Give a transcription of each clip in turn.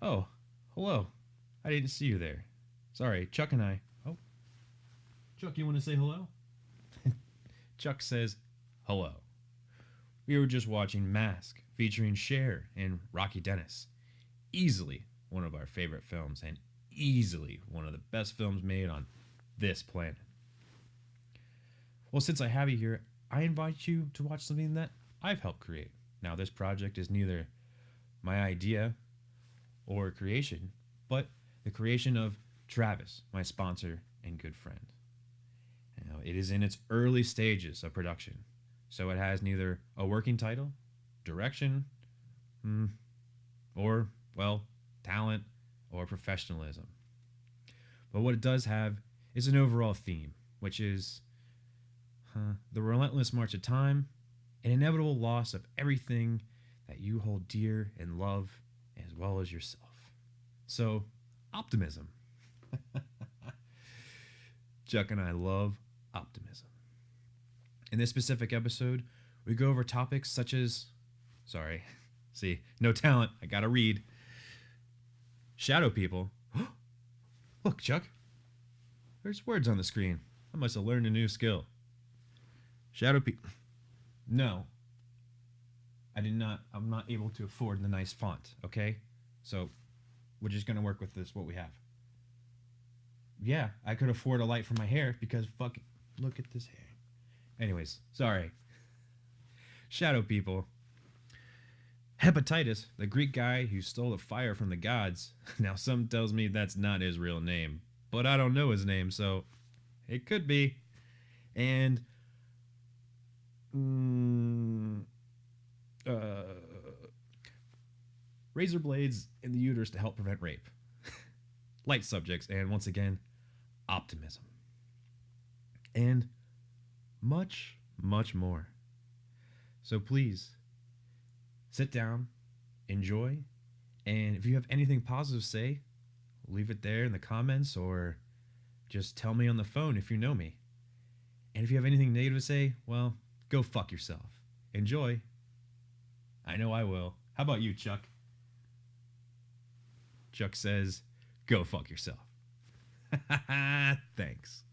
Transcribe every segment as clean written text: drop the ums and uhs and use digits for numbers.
Oh, hello. I didn't see you there. Sorry, Chuck and I. Oh, Chuck, you want to say hello? Chuck says, hello. We were just watching Mask, featuring Cher and Rocky Dennis. Easily one of our favorite films, and easily one of the best films made on this planet. Well, since I have you here, I invite you to watch something that I've helped create. Now, this project is neither my idea or creation, but the creation of Travis, my sponsor and good friend. Now, it is in its early stages of production, so it has neither a working title, direction, or, well, talent or professionalism. But what it does have is an overall theme, which is the relentless march of time, an inevitable loss of everything that you hold dear and love, as well as yourself. So, optimism. Chuck and I love optimism. In this specific episode, we go over topics such as, see, no talent, I gotta read. Shadow people. Look, Chuck, there's words on the screen. I must have learned a new skill. Shadow people. No, I did not. I'm not able to afford the nice font, okay? So, we're just gonna work with this, what we have. Yeah, I could afford a light for my hair because fuck, look at this hair. Anyways, sorry. Shadow people. Hepatitis, the Greek guy who stole the fire from the gods. Now, some tells me that's not his real name, but I don't know his name, so it could be. And razor blades in the uterus to help prevent rape. Light subjects, and once again, optimism. And much, much more. So please, sit down, enjoy, and if you have anything positive to say, leave it there in the comments or just tell me on the phone if you know me. And if you have anything negative to say, well, go fuck yourself. Enjoy. I know I will. How about you, Chuck? Chuck says, go fuck yourself. Thanks.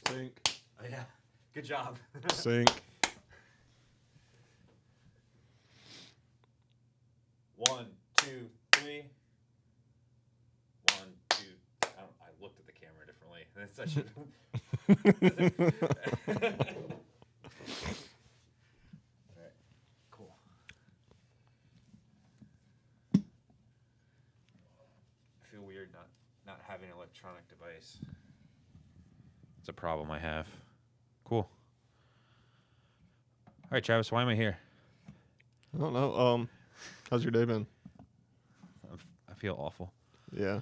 Sync. Oh, yeah. Good job. Sync. 1, 2, 3. 1, 2. I looked at the camera differently. That's such All right. Cool. I feel weird not having an electronic device. It's a problem I have. Cool. All right, Travis, why am I here? I don't know. How's your day been? I feel awful. Yeah.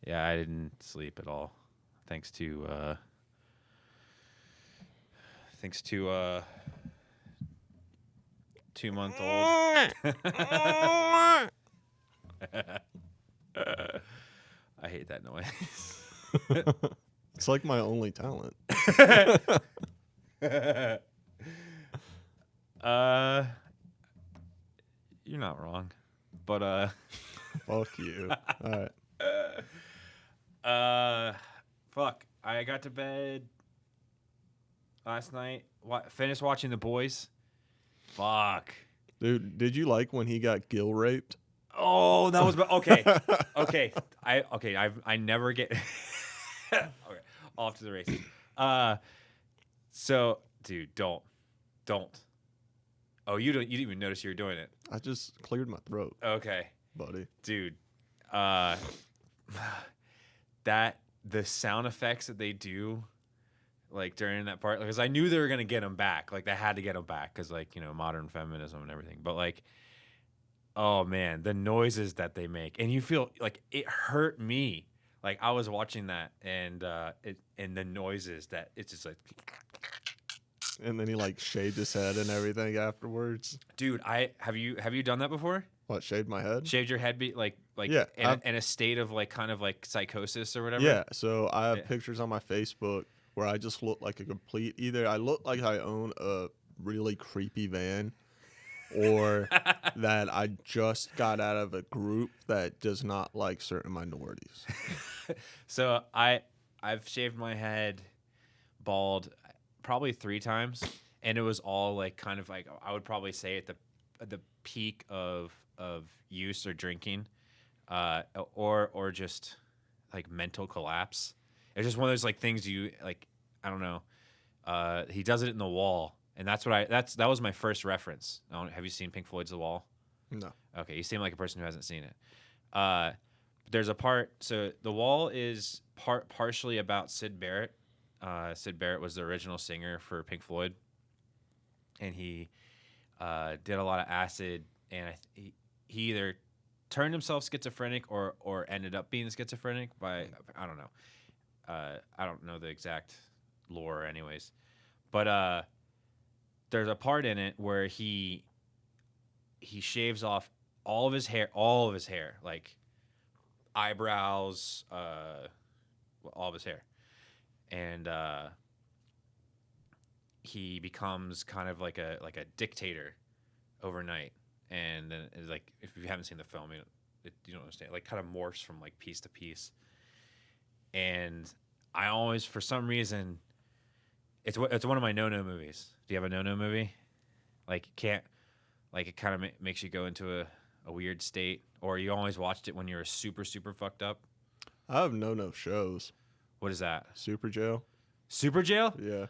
Yeah, I didn't sleep at all. Thanks to 2-month-old. I hate that noise. It's like my only talent. You're not wrong. But Fuck you. All right. Fuck. I got to bed last night. Finished watching The Boys. Fuck. Dude, did you like when he got gill raped? Oh, that was okay. I never get okay. Off to the races. So, dude, don't. Oh, you didn't even notice you were doing it. I just cleared my throat. Okay, buddy. Dude, the sound effects that they do, like during that part, because I knew they were gonna get him back. Like they had to get him back because, like, you know, modern feminism and everything. But like, oh man, the noises that they make, and you feel like it hurt me. Like I was watching that, and the noises that it's just like, And then he like shaved his head and everything afterwards. Dude, have you done that before? What, shaved my head? Shaved your head, Yeah, in a state of like kind of like psychosis or whatever. Yeah, so I have Yeah. pictures on my Facebook where I just look like a complete. Either I look like I own a really creepy van, or that I just got out of a group that does not like certain minorities. So I've shaved my head bald probably 3 times, and it was all like kind of like I would probably say at the peak of use or drinking, or just like mental collapse. It's just one of those like things you like. I don't know. He does it in The Wall, and that was my first reference. Have you seen Pink Floyd's The Wall? No. Okay, you seem like a person who hasn't seen it. There's a part. So The Wall is partially about Syd Barrett. Syd Barrett was the original singer for Pink Floyd, and he did a lot of acid, and he either turned himself schizophrenic or ended up being schizophrenic by I don't know. I don't know the exact lore, anyways, but there's a part in it where he shaves off all of his hair, like eyebrows, all of his hair, and he becomes kind of like a dictator overnight. And then it's like, if you haven't seen the film, you don't understand. Like, kind of morphs from like piece to piece. And I always, for some reason, it's one of my no-no movies. Do you have a no-no movie? Like, it kind of makes you go into a weird state, or you always watched it when you were super, super fucked up? I have no shows. What is that? Super Jail. Super Jail? Yeah.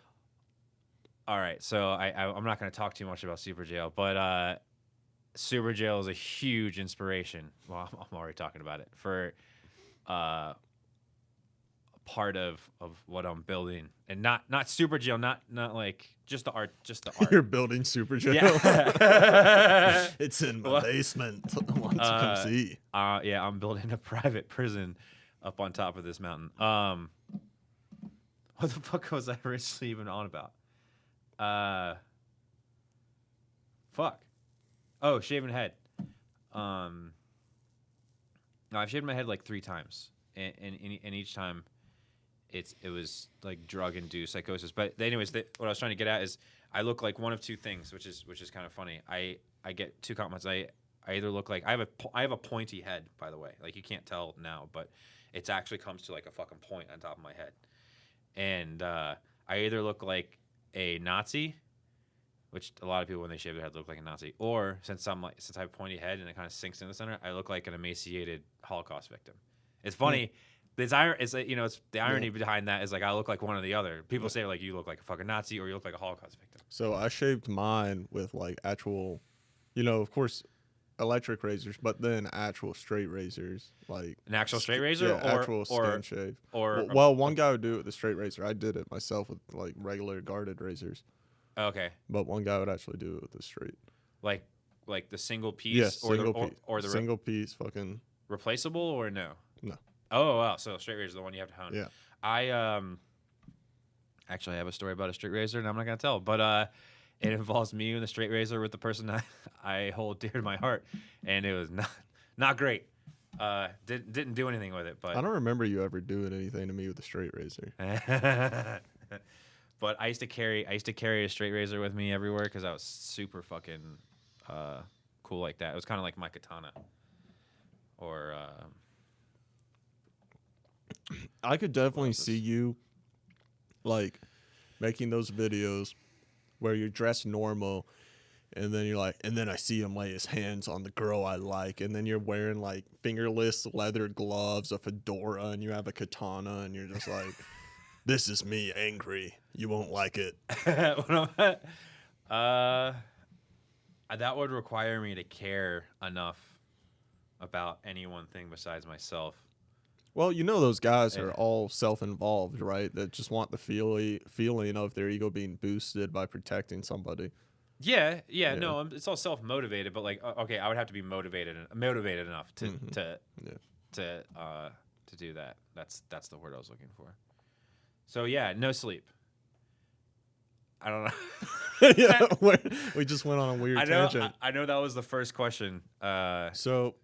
All right, so I'm not going to talk too much about Super Jail, but Super Jail is a huge inspiration. Well, I'm already talking about it for part of what I'm building, and not Super Jail, not like just the art. You're building Super Jail. Yeah. It's in my basement. Want to come see? Yeah, I'm building a private prison up on top of this mountain. What the fuck was I originally even on about? Fuck. Oh, shaving head. No, I've shaved my head like 3 times, and each time, it was like drug induced psychosis. But anyways, what I was trying to get at is I look like one of 2 things, which is kind of funny. I get 2 compliments. I either look like I have a pointy head, by the way. Like, you can't tell now, but it actually comes to like a fucking point on top of my head, and I either look like a Nazi, which a lot of people when they shave their head look like a Nazi, or since I have a pointy head and it kind of sinks in the center, I look like an emaciated Holocaust victim. It's funny. It's the irony behind that is like I look like one or the other. People say like you look like a fucking Nazi or you look like a Holocaust victim. So I shaved mine with like actual, of course, electric razors, but then actual straight razors, like an actual straight razor, yeah, or actual skin shave. Or well, one guy would do it with the straight razor. I did it myself with like regular guarded razors. Okay. But one guy would actually do it with the straight. Like the single piece, yes, or single piece, or the single piece, fucking replaceable, or no? No. Oh wow, so straight razor is the one you have to hone. Yeah. I actually have a story about a straight razor, and I'm not gonna tell, but it involves me and the straight razor with the person I hold dear to my heart, and it was not great. Didn't do anything with it, but I don't remember you ever doing anything to me with a straight razor. But I used to carry a straight razor with me everywhere because I was super fucking cool like that. It was kind of like my katana, or I could definitely see you like making those videos where you're dressed normal, and then you're like, and then I see him lay his hands on the girl I like, and then you're wearing like fingerless leather gloves, a fedora, and you have a katana, and you're just like, this is me angry. You won't like it. that would require me to care enough about any one thing besides myself. Well, those guys are all self-involved, right? That just want the feeling of their ego being boosted by protecting somebody. Yeah. No, it's all self-motivated, but like, okay, I would have to be motivated enough to do that. That's the word I was looking for. So yeah, no sleep. I don't know. Yeah, we just went on a weird tangent. I know that was the first question. So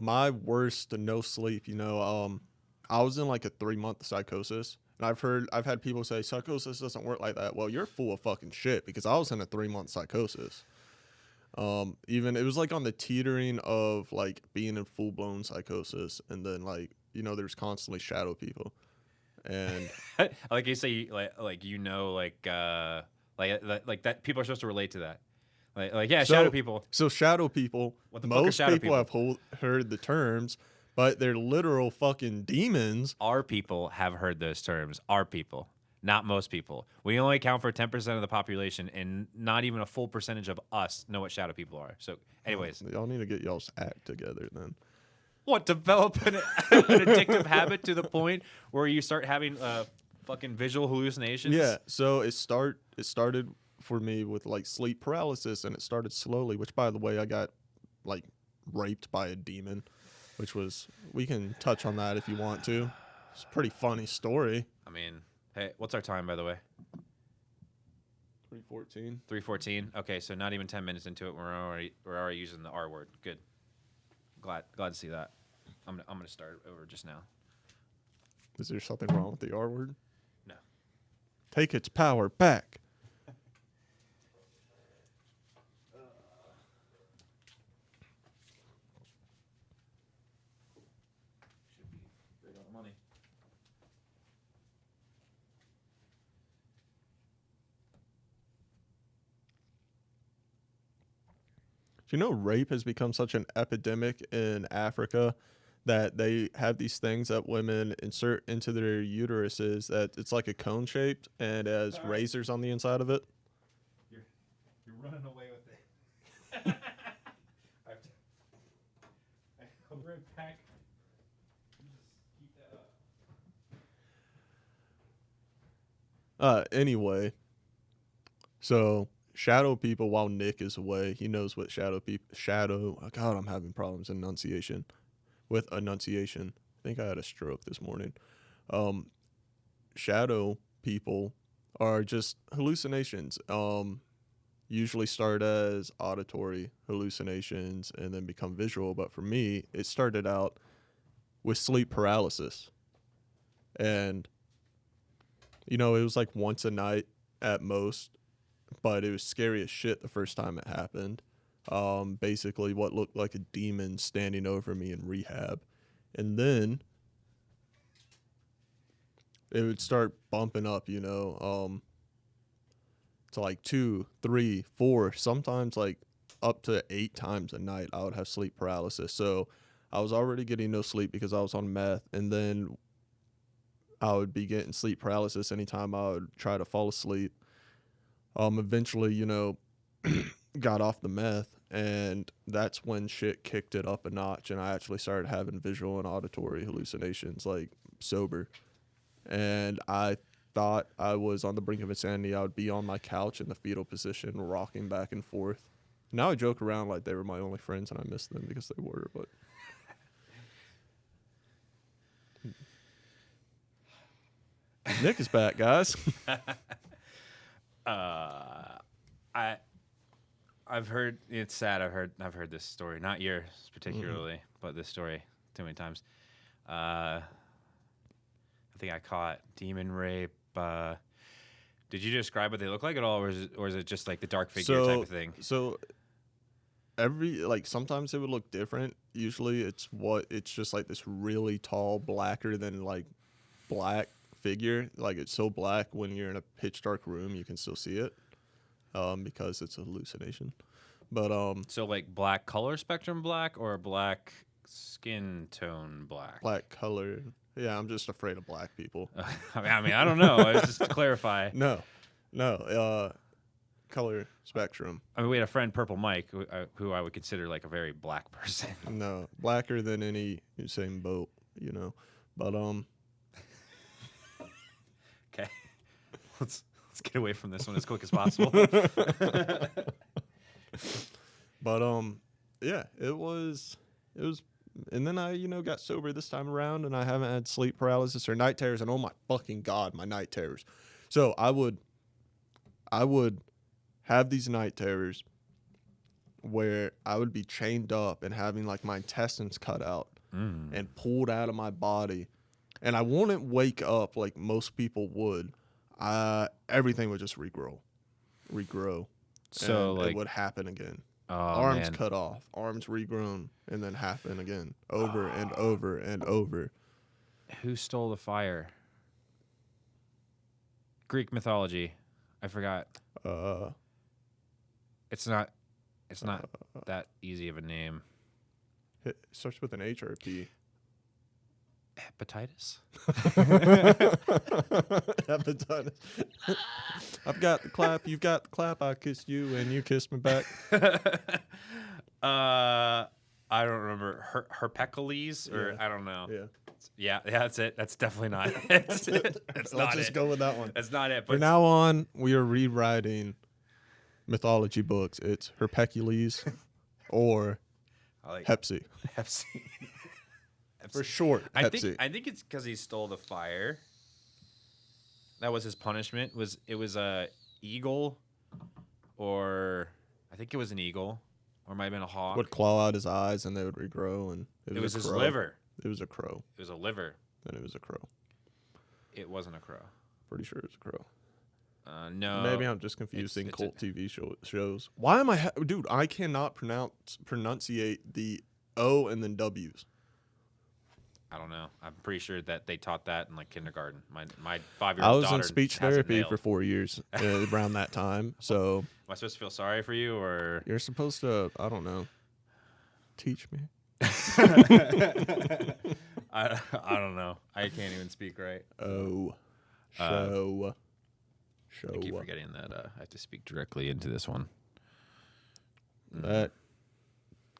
my worst no sleep, I was in like a 3-month psychosis, and I've had people say psychosis doesn't work like that. Well, you're full of fucking shit, because I was in a 3-month psychosis. Even it was like on the teetering of like being in full blown psychosis, and then like there's constantly shadow people, and like you say, like that people are supposed to relate to that. Like yeah, shadow people. So shadow people. What the fuck are most shadow people have heard the terms, but they're literal fucking demons. Our people have heard those terms. Our people. Not most people. We only account for 10% of the population, and not even a full percentage of us know what shadow people are. So, anyways. Y'all need to get y'all's act together then. What, develop an addictive habit to the point where you start having fucking visual hallucinations? Yeah, so it started for me with like sleep paralysis, and it started slowly, which by the way, I got like raped by a demon, which was, we can touch on that if you want to. It's a pretty funny story. I mean... Hey, what's our time, by the way? 3:14. 3:14. Okay, so not even 10 minutes into it, we're already using the R word. Good. Glad to see that. I'm gonna start over just now. Is there something wrong with the R word? No. Take its power back. Should be great on money. Do you know rape has become such an epidemic in Africa that they have these things that women insert into their uteruses that it's like a cone shaped and has razors on the inside of it? You're running away with it. I'll be right back. You just keep that up. Anyway, so shadow people, while Nick is away, he knows what God, I'm having problems with enunciation. I think I had a stroke this morning. Shadow people are just hallucinations. Usually start as auditory hallucinations and then become visual, but for me, it started out with sleep paralysis. And it was like once a night at most, but it was scary as shit the first time it happened. Basically what looked like a demon standing over me in rehab. And then it would start bumping up, to like 2, 3, 4, sometimes like up to 8 times a night I would have sleep paralysis. So I was already getting no sleep because I was on meth, and then I would be getting sleep paralysis anytime I would try to fall asleep. Eventually, got off the meth, and that's when shit kicked it up a notch, and I actually started having visual and auditory hallucinations, like sober. And I thought I was on the brink of insanity. I would be on my couch in the fetal position, rocking back and forth. Now I joke around like they were my only friends, and I miss them because they were, but... Nick is back, guys. I've heard, it's sad. I've heard this story, not yours particularly, but this story too many times. I think I caught demon rape. Did you describe what they look like at all, or is it just like the dark figure type of thing? So sometimes it would look different. Usually it's just like this really tall, blacker than like black figure. Like it's so black when you're in a pitch dark room you can still see it, because it's a hallucination. But so like black color spectrum black, or black skin tone black? Black color. Yeah, I'm just afraid of black people. I mean, I don't know. Just to clarify. No. Color spectrum. I mean, we had a friend, Purple Mike, who I would consider like a very black person. No, blacker than any Usain Bolt, But okay, let's get away from this one as quick as possible. But yeah, it was, and then I got sober this time around, and I haven't had sleep paralysis or night terrors, and oh my fucking god, my night terrors. So I would I would have these night terrors where I would be chained up and having like my intestines cut out and pulled out of my body, and I wouldn't wake up like most people would. Everything would just regrow. So and like it would happen again. oh, Arms man. cut off, arms regrown, and then happen again, over and over and over. Who stole the fire? Greek mythology. I forgot. It's not that easy of a name. It starts with an H or a P. Hepatitis? Hepatitis. I've got the clap, you've got the clap, I kissed you and you kissed me back. I don't remember. Herpecles or Yeah. I don't know. Yeah. Yeah, that's it. That's definitely not it. That's Let's not just it. go with that one. That's not it. From now on, we are rewriting mythology books. It's Herpecles or I like Hepsi. Pepsi. For short, Hepsi. I think it's because he stole the fire. That was his punishment. It was a eagle, or I think it was an eagle, or it might have been a hawk. Would claw out his eyes and they would regrow. And It was a his crow. liver. It was a crow. It was a liver. Then it was a crow. It wasn't a crow. Pretty sure it was a crow. No. Maybe I'm just confusing it's cult TV shows. Why am I... Dude, I cannot pronunciate the O and then W's. I don't know. I'm pretty sure that they taught that in like kindergarten. My 5-year-old I was daughter in speech has it therapy nailed. for 4 years around that time. So Am I supposed to feel sorry for you or? you're supposed to, I don't know, teach me. I don't know. I can't even speak right. Oh. I Show. keep forgetting that I have to speak directly into this one. That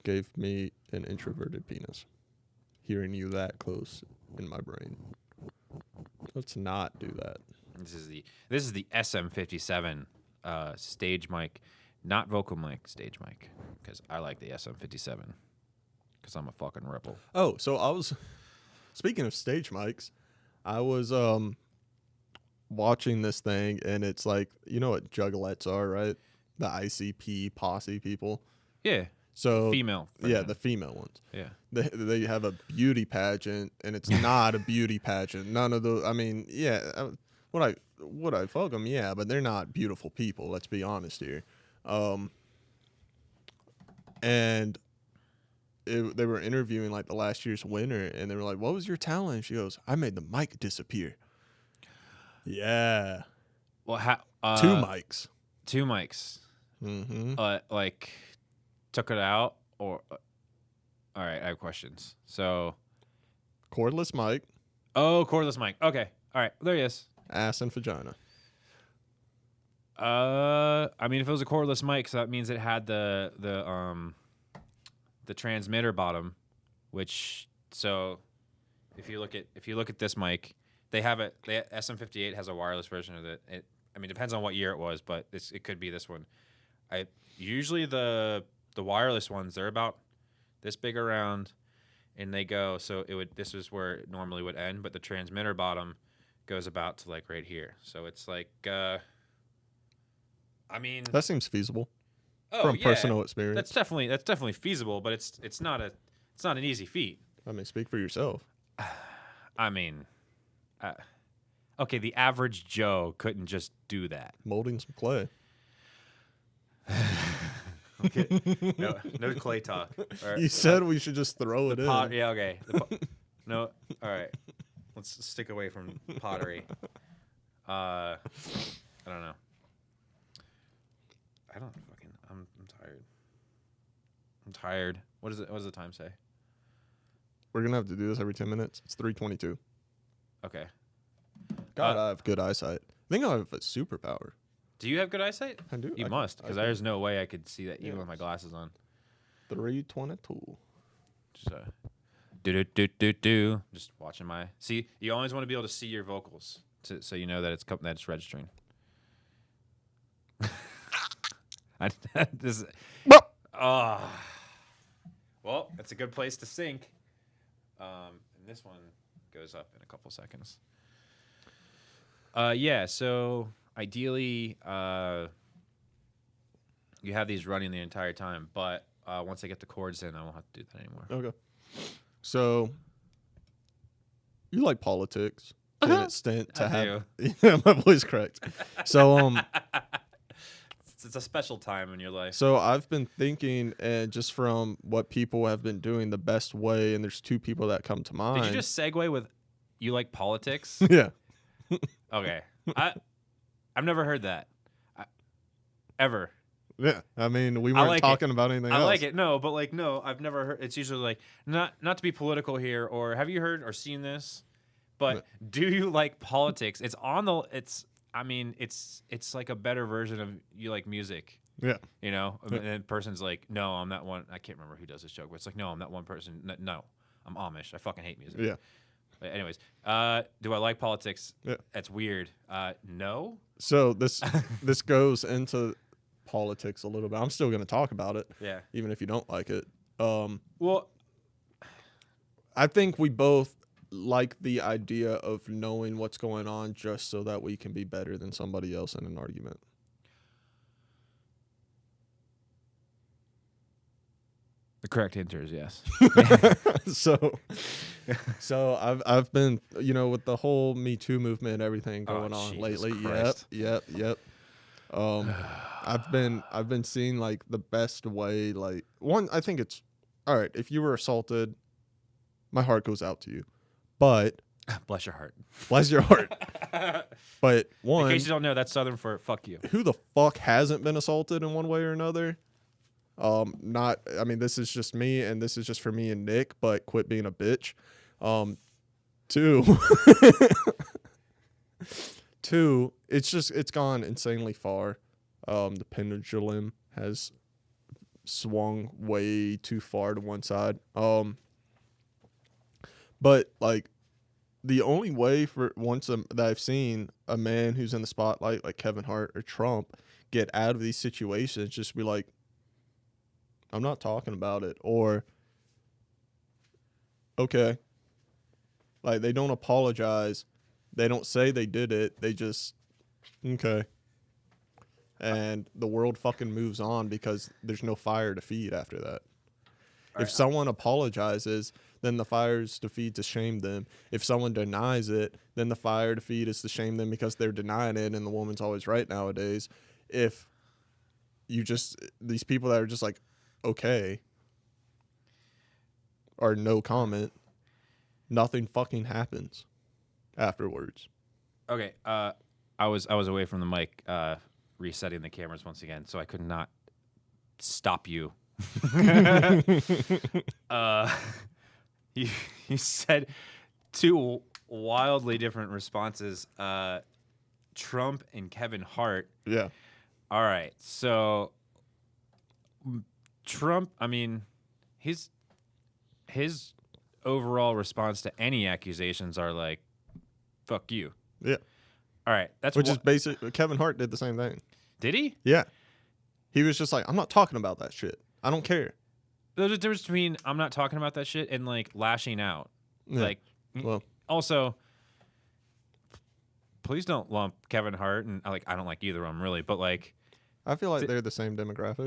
gave me an introverted penis. Hearing you that close in my brain. Let's not do that. This is the SM57 stage mic, not vocal mic, stage mic, because I like the SM57 because I'm a fucking ripple. Oh, so I was speaking of stage mics, I was watching this thing and it's like, you know what juggalettes are, right? The ICP posse people. Yeah, So female. Yeah, version. the female ones. Yeah. They have a beauty pageant and it's not a beauty pageant. None of those. I mean, yeah, would I fuck them? Yeah, but they're not beautiful people. Let's be honest here. And they were interviewing like the last year's winner, and they were like, "What was your talent?" She goes, "I made the mic disappear." Yeah, Well, 2 mics. 2 mics. Mm-hmm. Like took it out or. All right, I have questions. So. Cordless mic, Cordless mic. Okay. All right. There he is. ass and vagina. I mean, if it was a cordless mic, so that means it had the transmitter bottom, which so if you look at this mic, they have it. The SM58 has a wireless version of it. I mean, depends on what year it was, but it could be this one. Usually the wireless ones, they're about this big around, and they go so this is where it normally would end, but the transmitter bottom goes about to like right here. So it's like I mean That seems feasible oh, from yeah, personal experience. That's definitely feasible, but it's not an easy feat. I mean, speak for yourself. I mean, okay, the average Joe couldn't just do that. Molding some clay. Okay, no clay talk. Or, You said we should just throw it in. yeah, okay. No, all right. Let's stick away from pottery. I don't know. I'm tired. I'm tired. What does the time say? We're gonna have to do this every 10 minutes. It's 3:22. Okay. God, I have good eyesight. I think I have a superpower. Do you have good eyesight? I do. You must, because there's no way I could see that even with my glasses on. 3:22. Just do. Just watching my. See, you always want to be able to see your vocals, so you know that it's registering. Well, that's a good place to sync. And this one goes up in a couple seconds. Yeah. So ideally, you have these running the entire time, but once I get the chords in, I won't have to do that anymore. Okay. So, you like politics to an extent to I have. Yeah, my voice correct. So, It's a special time in your life. So I've been thinking, and just from what people have been doing, the best way, and there's two people that come to mind. Did you just segue with you like politics? Yeah. Okay. I've never heard that. Ever. Yeah. I mean, we weren't like talking about anything I else. like it. No, but like no, I've never heard. It's usually like not to be political here, or have you heard or seen this? But do you like politics? It's on the. I mean, it's like a better version of you like music. Yeah. You know, Yeah. and then person's like, no, I'm that one. I can't remember who does this joke, but it's like, no, I'm that one person. No, I'm Amish. I fucking hate music. Yeah. But anyways, do I like politics? Yeah. That's weird. No. So this goes into politics a little bit. I'm still going to talk about it, Yeah. even if you don't like it. Well, I think we both like the idea of knowing what's going on just so that we can be better than somebody else in an argument. the correct answer is yes. So I've been, with the whole Me Too movement and everything going on Jesus lately. Christ. Yep. I've been seeing like the best way, like one, I think it's all right. If you were assaulted, my heart goes out to you, but Bless your heart. bless your heart. But In one, case you don't know, that's Southern for fuck you. who the fuck hasn't been assaulted in one way or another? This is just me, and this is just for me and Nick, but quit being a bitch. Two, it's gone insanely far. The pendulum has swung way too far to one side. But like the only way for that I've seen a man who's in the spotlight like Kevin Hart or Trump get out of these situations, just be like, I'm not talking about it, or okay. Like they don't apologize. They don't say they did it. They just okay. And the world fucking moves on because there's no fire to feed after that. If someone apologizes, then the fire's to feed to shame them. If someone denies it, then the fire to feed is to shame them because they're denying it, and the woman's always right nowadays. If these people that are just like, okay, or no comment, nothing fucking happens afterwards. Okay. I was away from the mic, resetting the cameras once again, so I could not stop you. You said two wildly different responses. Trump and Kevin Hart. Yeah. All right. So Trump, I mean, his overall response to any accusations are like, fuck you. Yeah. All right. That's Which is basic. Kevin Hart did the same thing. Did he? Yeah. He was just like, I'm not talking about that shit. I don't care. There's a difference between I'm not talking about that shit and like lashing out. Yeah. Like, Well, also, please don't lump Kevin Hart and I don't like either of them really, but like, I feel like they're the same demographic.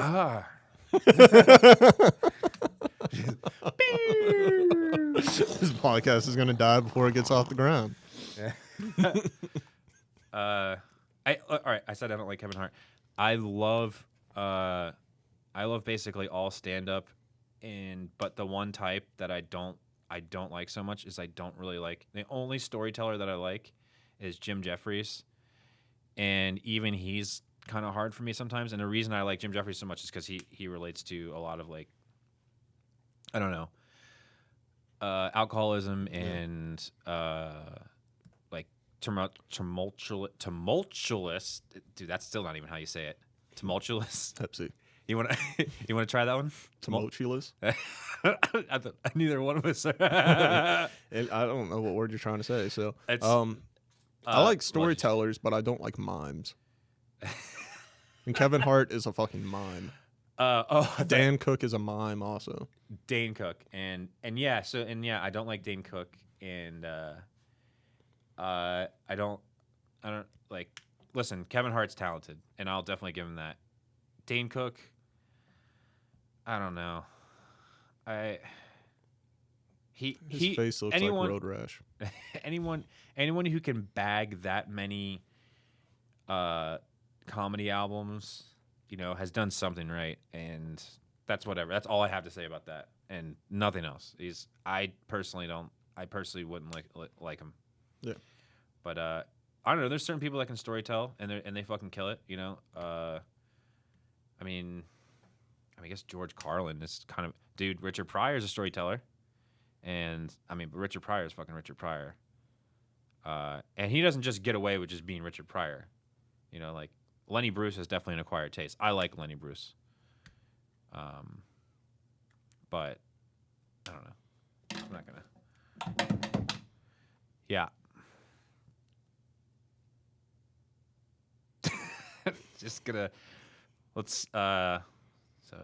This podcast is going to die before it gets off the ground. all right. I said I don't like Kevin Hart. I love basically all stand up, but the one type that I don't like so much is I don't really like, the only storyteller that I like is Jim Jeffries, and even he's kind of hard for me sometimes. And the reason I like Jim Jeffries so much is because he relates to a lot of like, I don't know, alcoholism and like tumultuous. Dude, that's still not even how you say it. Tumultuous. Pepsi. You want to try that one? Tumultuous. Neither one of us are. I don't know what word you're trying to say. So, I like storytellers, but I don't like mimes. And Kevin Hart is a fucking mime. Dan Cook is a mime also. Dane Cook and yeah, I don't like Dane Cook, and I don't like listen, Kevin Hart's talented, and I'll definitely give him that. Dane Cook, I don't know. His face looks like road rash. anyone who can bag that many comedy albums, has done something right, and that's whatever. That's all I have to say about that, and nothing else. I personally wouldn't like him. Yeah. But I don't know. There's certain people that can storytell, and they fucking kill it. I guess George Carlin is kind of dude. Richard Pryor is a storyteller, and but Richard Pryor is fucking Richard Pryor. And he doesn't just get away with just being Richard Pryor. Like Lenny Bruce is definitely an acquired taste. I like Lenny Bruce. But I don't know. I'm not gonna. Yeah. Just gonna. Let's. So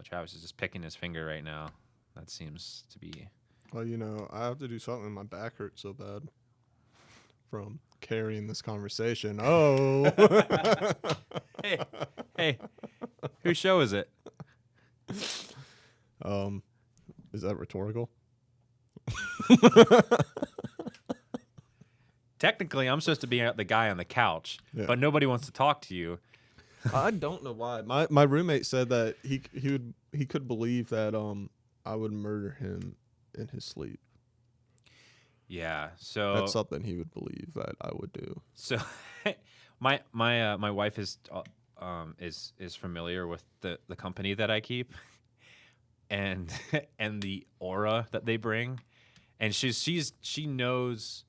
Travis is just picking his finger right now. That seems to be. Well, I have to do something. My back hurts so bad from carrying this conversation. Oh. Hey. Whose show is it? Is that rhetorical? Technically, I'm supposed to be the guy on the couch, but nobody wants to talk to you. I don't know why. My roommate said that he could believe that I would murder him in his sleep. Yeah, so that's something he would believe that I would do. So, my wife is familiar with the company that I keep, and the aura that they bring, and she knows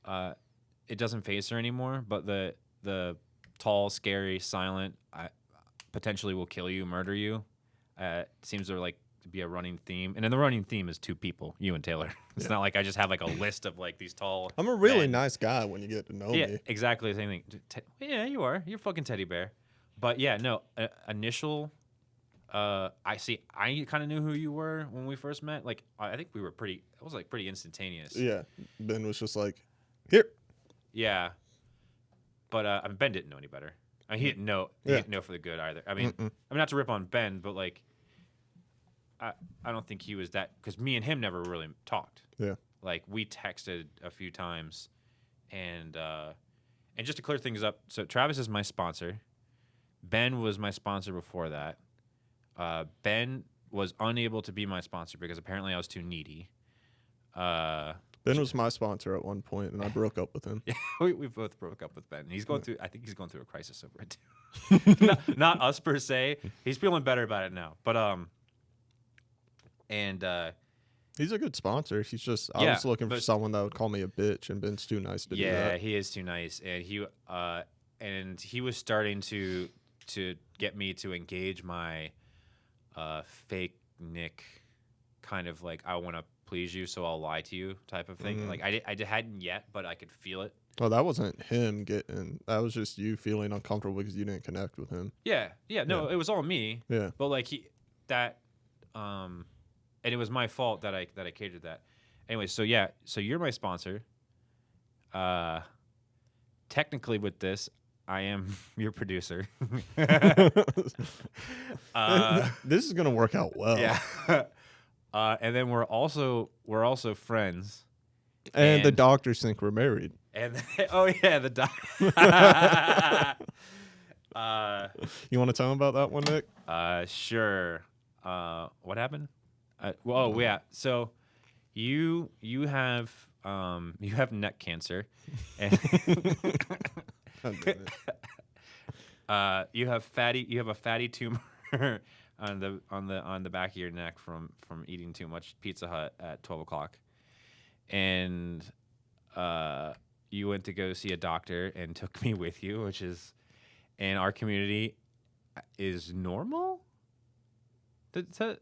it doesn't faze her anymore, but the tall, scary, silent, potentially will kill you, murder you. Seems to be a running theme, and then the running theme is two people, you and Taylor. It's not like I just have a list of these tall. I'm a really nice guy when you get to know me. Yeah, exactly the same thing. Yeah, you are. You're a fucking teddy bear. But yeah, no. Initial. I kind of knew who you were when we first met. I think we were pretty. It was pretty instantaneous. Yeah, Ben was just like, here. Yeah. But Ben didn't know any better. He didn't know. He didn't know for the good either. Not to rip on Ben, but I don't think he was that, because me and him never really talked. Yeah. We texted a few times, and just to clear things up, so Travis is my sponsor. Ben was my sponsor before that. Ben was unable to be my sponsor because apparently I was too needy. Ben was my sponsor at one point, and I broke up with him. Yeah, we both broke up with Ben. He's going through. I think he's going through a crisis over it too. not us per se. He's feeling better about it now. But he's a good sponsor. He's just I was looking for someone that would call me a bitch, and Ben's too nice to do that. Yeah, he is too nice, and he was starting to get me to engage my fake Nick, kind of I want to please you, so I'll lie to you type of thing. I hadn't yet, but I could feel it. Oh, that wasn't him getting. That was just you feeling uncomfortable because you didn't connect with him. Yeah. No, it was all me. Yeah. But and it was my fault that I catered that. Anyway, so you're my sponsor. Technically, with this, I am your producer. This is gonna work out well. Yeah. And then we're also friends. And the doctors think we're married. And the doctor. You want to tell them about that one, Nick? Sure. What happened? Yeah. So you have neck cancer, and you have a fatty tumor on the back of your neck from eating too much Pizza Hut at 12 o'clock, and you went to go see a doctor and took me with you, which is in our community is normal. Because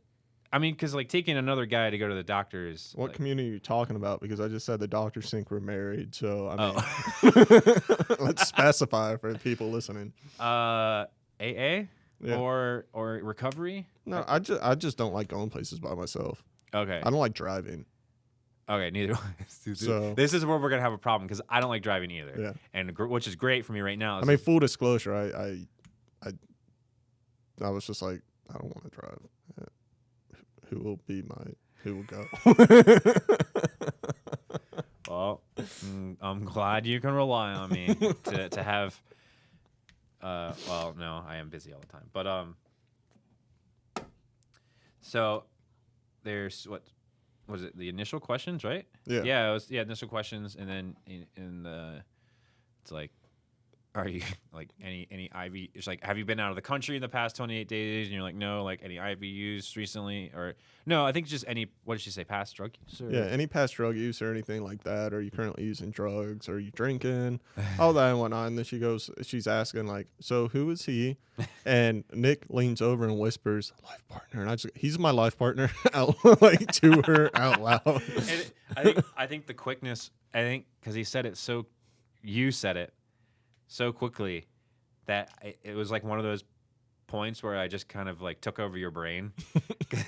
taking another guy to go to the doctor is. What community are you talking about? Because I just said the doctors think we're married, so let's specify for people listening. AA or recovery. No, I just don't like going places by myself. Okay. I don't like driving. Okay, neither. So- This is where we're gonna have a problem because I don't like driving either. Yeah. And which is great for me right now. I mean, full disclosure, I was just like, I don't want to drive. Who will go? well, I'm glad you can rely on me to have. Well, no, I am busy all the time, but So there's what was it? The initial questions, right? Yeah. Yeah, it was initial questions, and then in the it's like, are you like any IV? It's like, have you been out of the country in the past 28 days? And you're like, no. Like any IV use recently, or no? I think just any. What did she say? Past drug use? Or? Yeah, any past drug use or anything like that. Are you currently using drugs? Are you drinking? All that and whatnot. And then she's asking like, so who is he? And Nick leans over and whispers, life partner. And he's my life partner out like to her out loud. And I think the quickness. I think because he said it so, you said it so quickly that it was like one of those points where I just kind of like took over your brain.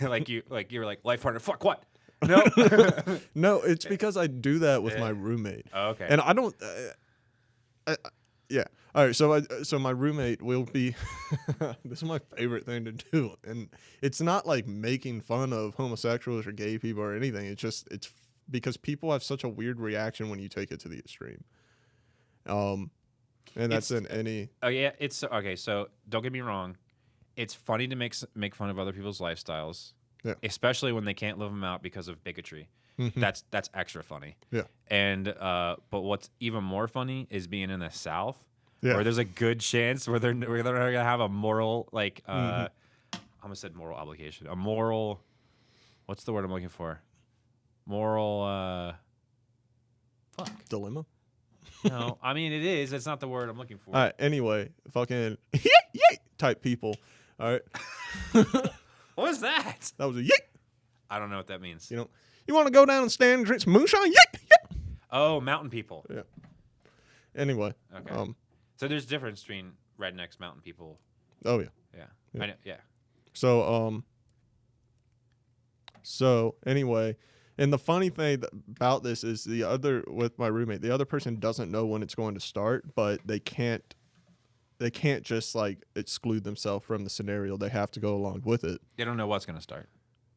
like you were like, life partner, fuck what? No. No, it's because I do that with my roommate. Oh, okay. And I don't yeah. All right, so my roommate will be this is my favorite thing to do, and it's not like making fun of homosexuals or gay people or anything. It's because people have such a weird reaction when you take it to the extreme. And that's in any. Oh yeah, it's okay. So don't get me wrong, it's funny to make fun of other people's lifestyles, especially when they can't live them out because of bigotry. Mm-hmm. That's extra funny. Yeah. And but what's even more funny is being in the South, Yeah. where there's a good chance where they're gonna have a moral I almost said moral obligation, a moral. What's the word I'm looking for? Moral. Fuck. Dilemma. No, I mean it is. That's not the word I'm looking for. All right. Anyway, fucking yay type people. All right. What was that? That was a yay. I don't know what that means. You know, you want to go down and stand and drink some moonshine? Yay. Oh, mountain people. Yeah. Anyway. Okay. So there's difference between rednecks, mountain people. Oh yeah. Yeah. Yeah. I know, yeah. So anyway, and the funny thing about this is with my roommate, the other person doesn't know when it's going to start, but they can't just like exclude themselves from the scenario. They have to go along with it. They don't know what's going to start.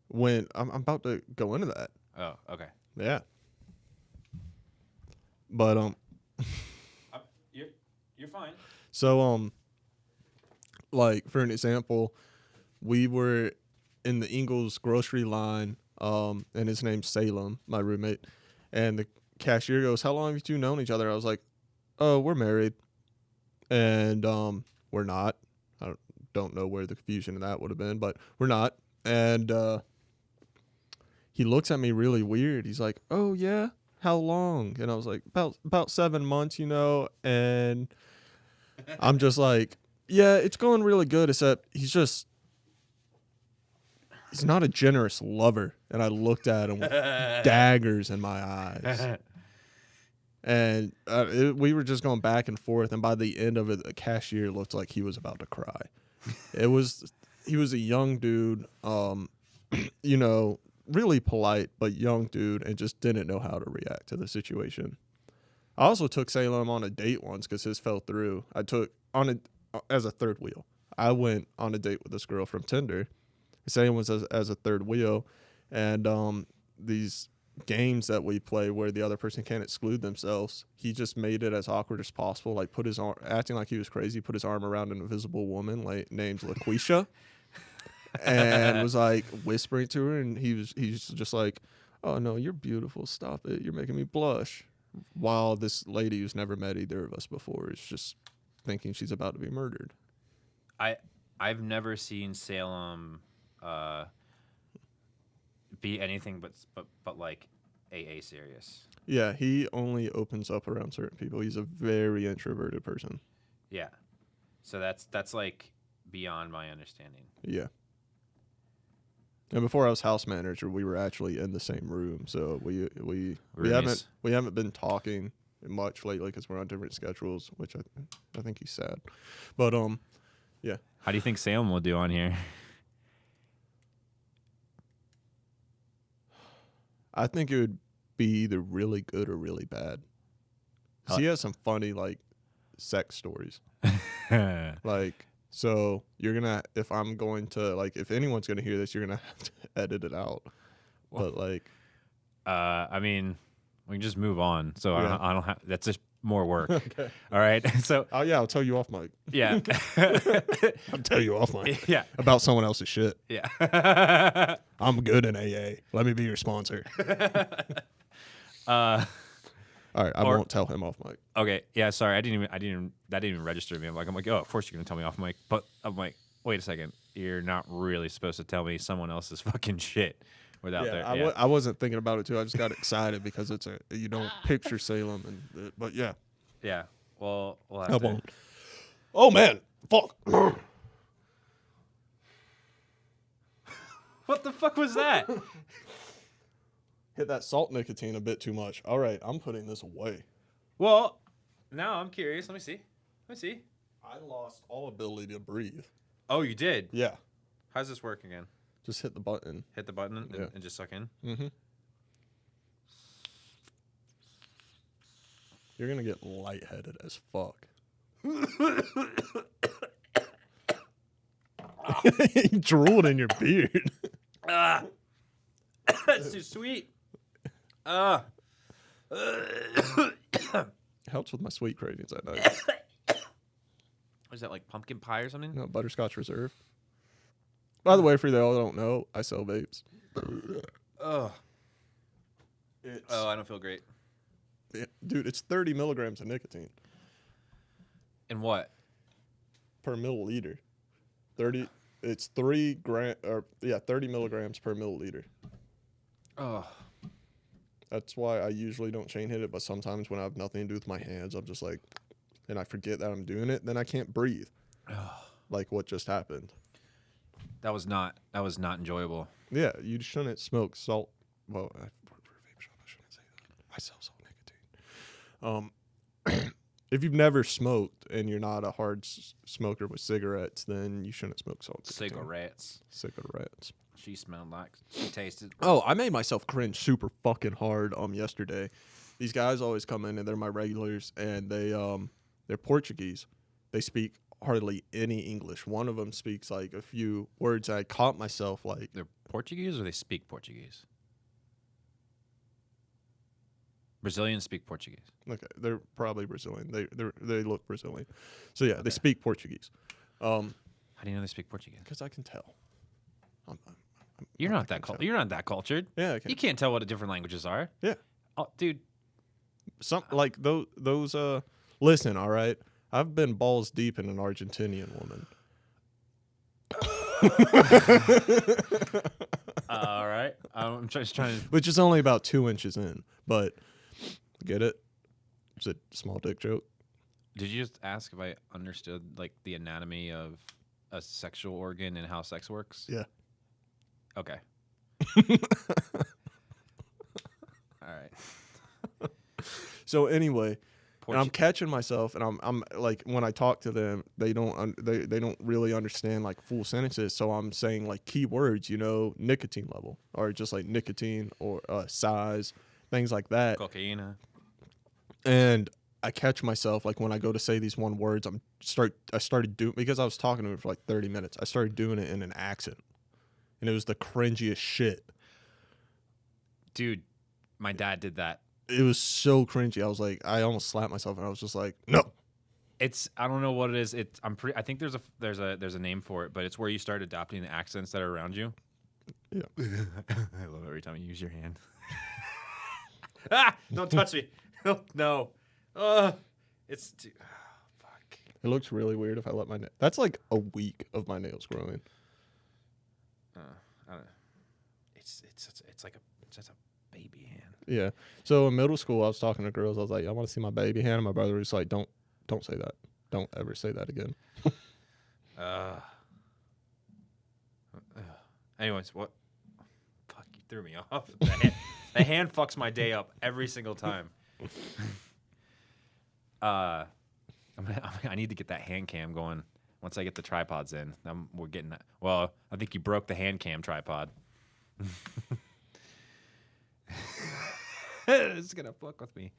When I'm about to go into that. Oh, okay. Yeah. But You're fine. So like for an example, we were in the Ingles grocery line, and his name's Salem, my roommate, and the cashier goes, "How long have you two known each other?" I was like, "Oh, we're married," and we're not. I don't know where the confusion in that would have been, but we're not. And he looks at me really weird. He's like, "Oh yeah, how long?" And I was like, "About 7 months, you know." And I'm just like, "Yeah, it's going really good, except he's not a generous lover." And I looked at him with daggers in my eyes. And we were just going back and forth. And by the end of it, the cashier looked like he was about to cry. He was a young dude, you know, really polite, but young dude, and just didn't know how to react to the situation. I also took Salem on a date once because his fell through. I took as a third wheel. I went on a date with this girl from Tinder. Salem was as a third wheel, and these games that we play where the other person can't exclude themselves, he just made it as awkward as possible. Like put his arm, acting like he was crazy, put his arm around an invisible woman named LaQuisha, and was like whispering to her, and he's just like, "Oh no, you're beautiful. Stop it. You're making me blush." While this lady who's never met either of us before is just thinking she's about to be murdered. I've never seen Salem be anything but like AA serious. Yeah, he only opens up around certain people. He's a very introverted person. Yeah. So that's like beyond my understanding. Yeah. And before I was house manager, we were actually in the same room. So we haven't been talking much lately because we're on different schedules, which I think he's sad. But yeah. How do you think Salem will do on here? I think it would be either really good or really bad. 'Cause he has some funny like sex stories. Like, so you're gonna, if I'm going to, like, if anyone's gonna hear this, you're gonna have to edit it out. Well, But like, I mean, we can just move on. So Yeah. I don't have. That's just more work. okay. All right. So Oh yeah, I'll tell you off mic. yeah, I'll tell you off mic yeah, about someone else's shit. yeah. I'm good in AA. Let me be your sponsor. All right, I Or- won't tell him off mic. Okay. Yeah. Sorry. That didn't even register me. I'm like, oh, of course you're gonna tell me off mic. But I'm like, wait a second. You're not really supposed to tell me someone else's fucking shit without Yeah, their. I wasn't thinking about it too. I just got excited because it's a, you don't picture Salem, and but yeah, Yeah. Well, we'll have I to. won't. Oh man, fuck. What the fuck was that? Hit that salt nicotine a bit too much. All right, I'm putting this away. Well, now I'm curious. Let me see. I lost all ability to breathe. Oh, you did. Yeah, How's this work again? just hit the button. Hit the button and, Yeah. and just suck in. Mm-hmm. You're gonna get lightheaded as fuck. You drooled in your beard. Ah, that's too sweet. Ah. Helps with my sweet cravings at night. Was that like pumpkin pie or something? No, Butterscotch Reserve. By the way, for those who don't know, I sell vapes. Oh. It's, Oh, I don't feel great. yeah, dude, it's 30 milligrams of nicotine And what? per milliliter. 30 milligrams per milliliter. Oh. That's why I usually don't chain hit it, but sometimes when I have nothing to do with my hands, I'm just like, and I forget that I'm doing it, then I can't breathe. Like what just happened. That was not enjoyable. Yeah, you shouldn't smoke salt. Well, I work for a vape shop. I shouldn't say that. I sell salt nicotine. If you've never smoked and you're not a hard smoker with cigarettes, then you shouldn't smoke salt nicotine. Cigarettes. Cigarettes. She smelled like. She tasted. Oh, I made myself cringe super fucking hard yesterday. These guys always come in and they're my regulars, and they're Portuguese. They speak hardly any English. One of them speaks like a few words. I caught myself like, They're Portuguese or they speak Portuguese? Brazilians speak Portuguese. okay, they're probably Brazilian. They look Brazilian. So yeah, they speak Portuguese. How do you know they speak Portuguese? Because I can tell. You're I not can that tell. you're not that cultured. Yeah, I can. You can't tell what the different languages are. Yeah. Oh, dude. Some like those. Listen, all right. I've been balls deep in an Argentinian woman. All right. I'm just trying to. Which is only about 2 inches in, but get it? It's a small dick joke. Did you just ask if I understood like the anatomy of a sexual organ and how sex works? Yeah. Okay. All right. So anyway, and I'm Portu- catching myself, and I'm like, when I talk to them, they don't really understand like full sentences. So I'm saying like key words, nicotine level, or just like nicotine or size, things like that. Cocaine. And I catch myself like when I go to say these one words, I started doing, because I was talking to him for like 30 minutes. I started doing it in an accent, and it was the cringiest shit. Dude, my dad did that. It was so cringy. I was like, I almost slapped myself, and I was just like, no. I don't know what it is. I think there's a name for it, but it's where you start adopting the accents that are around you. Yeah. I love every time you use your hand. Don't touch me. No. It's too, fuck. It looks really weird if I let my that's like a week of my nails growing. I don't know. It's like a baby hand. Yeah. So in middle school, I was talking to girls. I was like, "I want to see my baby hand." And my brother was like, "Don't say that. Don't ever say that again." Anyways, what? Fuck, you threw me off. The hand fucks my day up every single time. I need to get that hand cam going. Once I get the tripods in, we're getting that. Well, I think you broke the hand cam tripod. It's gonna fuck with me.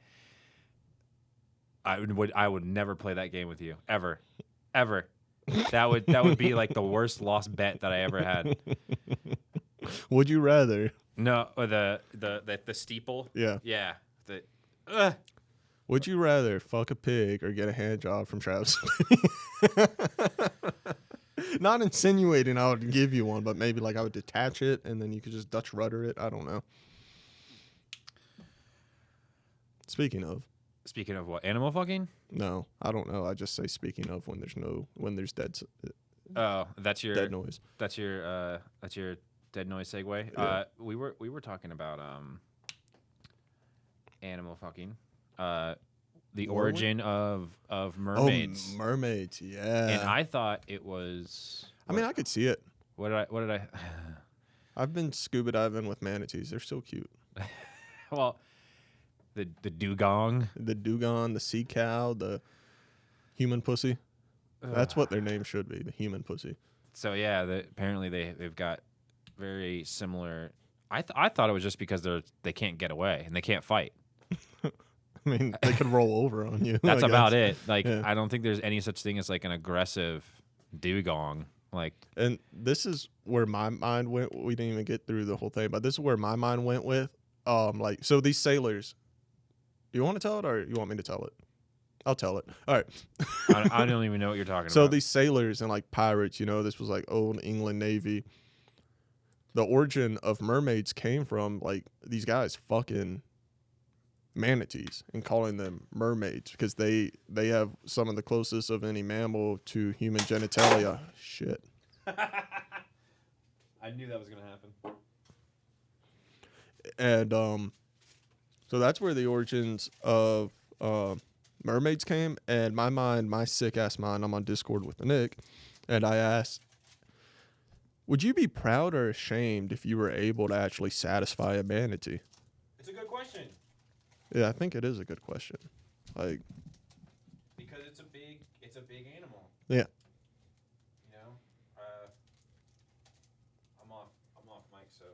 I would never play that game with you ever. That would be like the worst lost bet that I ever had. Would you rather? No, or the steeple. Yeah. Yeah. Would you rather fuck a pig or get a hand job from Travis? Not insinuating I would give you one, but maybe like I would detach it and then you could just Dutch rudder it. I don't know. Speaking of what? Animal fucking? no, I don't know. I just say speaking of when there's dead Oh, that's your dead noise. That's your dead noise segue. Yeah. We were talking about animal fucking. The Were we? origin of mermaids. Oh, mermaids, yeah. And I thought it was. I mean, I could see it. What did I? I've been scuba diving with manatees. They're so cute. Well, the dugong. The dugong, the sea cow, the human pussy. That's what their name should be, the human pussy. So yeah, apparently they've got very similar. I thought it was just because they can't get away and they can't fight. I mean, they could roll over on you. That's I about guess. it. Like Yeah. I don't think there's any such thing as like an aggressive dugong. Like And this is where my mind went. We didn't even get through the whole thing, but this is where my mind went with. Like, so these sailors. Do you want to tell it or you want me to tell it? I'll tell it. All right. I don't even know what you're talking So about. these sailors and like pirates, this was like old England Navy. The origin of mermaids came from like these guys fucking manatees and calling them mermaids because they have some of the closest of any mammal to human genitalia. Shit. I knew that was gonna happen. And so that's where the origins of mermaids came. And my sick ass mind, I'm on Discord with the Nick, and I asked, would you be proud or ashamed if you were able to actually satisfy a manatee? It's a good question Yeah, I think it is a good question. Like, because it's a big animal. yeah. You know, I'm off mic, so.